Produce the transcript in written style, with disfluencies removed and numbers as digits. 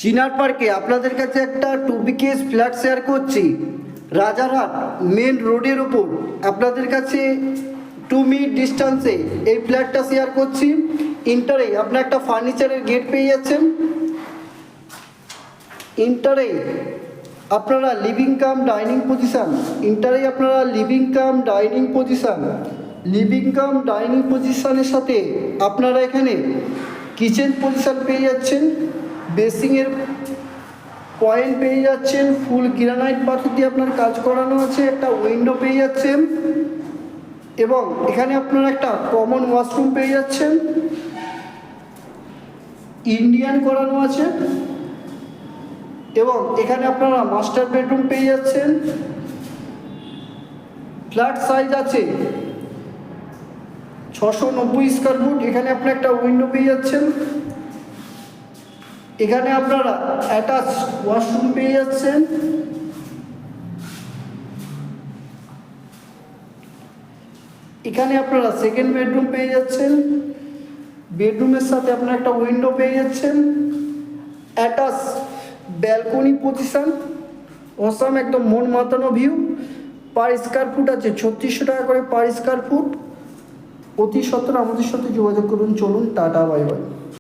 চিনার পার্কে আপনাদের কাছে একটা 2 BHK ফ্ল্যাট শেয়ার করছি। রাজারহাট মেন রোডের ওপর আপনাদের কাছে 2 মিনিট ডিস্টেন্সে এই ফ্ল্যাটটা শেয়ার করছি। ইন্টারে আপনার একটা ফার্নিচারের গেট পেয়ে যাচ্ছেন। ইন্টারে আপনারা লিভিং কাম ডাইনিং পজিশান, ইন্টারে আপনারা লিভিং কাম ডাইনিং পজিশানের সাথে আপনারা এখানে কিচেন পজিশান পেয়ে যাচ্ছেন। বেসিংয়ের পয়েন্ট পেয়ে যাচ্ছেন, ফুল গ্রানাইট পাথর দিয়ে আপনার কাজ করানো আছে। একটা উইন্ডো পেয়ে যাচ্ছেন এবং এখানে আপনারা একটা কমন ওয়াশরুম পেয়ে যাচ্ছেন, ইন্ডিয়ান করানো আছে। এবং এখানে আপনারা মাস্টার বেডরুম পেয়ে যাচ্ছেন। ফ্ল্যাট সাইজ আছে 690 স্কোয়ার ফুট। এখানে আপনার একটা উইন্ডো পেয়ে যাচ্ছেন। এখানে আপনারা অ্যাটাচ ওয়াশরুম পেয়ে যাচ্ছেন। এখানে আপনারা সেকেন্ড বেডরুম পেয়ে যাচ্ছেন। বেডরুমের সাথে আপনারা একটা উইন্ডো পেয়ে যাচ্ছেন। অ্যাটাচ ব্যালকনি পজিশন, অসাম, একদম মন মাতানো ভিউ। পার স্কোয়ার ফুট আছে 3600 টাকা করে পার স্কোয়ার ফুট। অতি সত্বর আমাদের সাথে যোগাযোগ করুন। চলুন, টাটা, বাই বাই।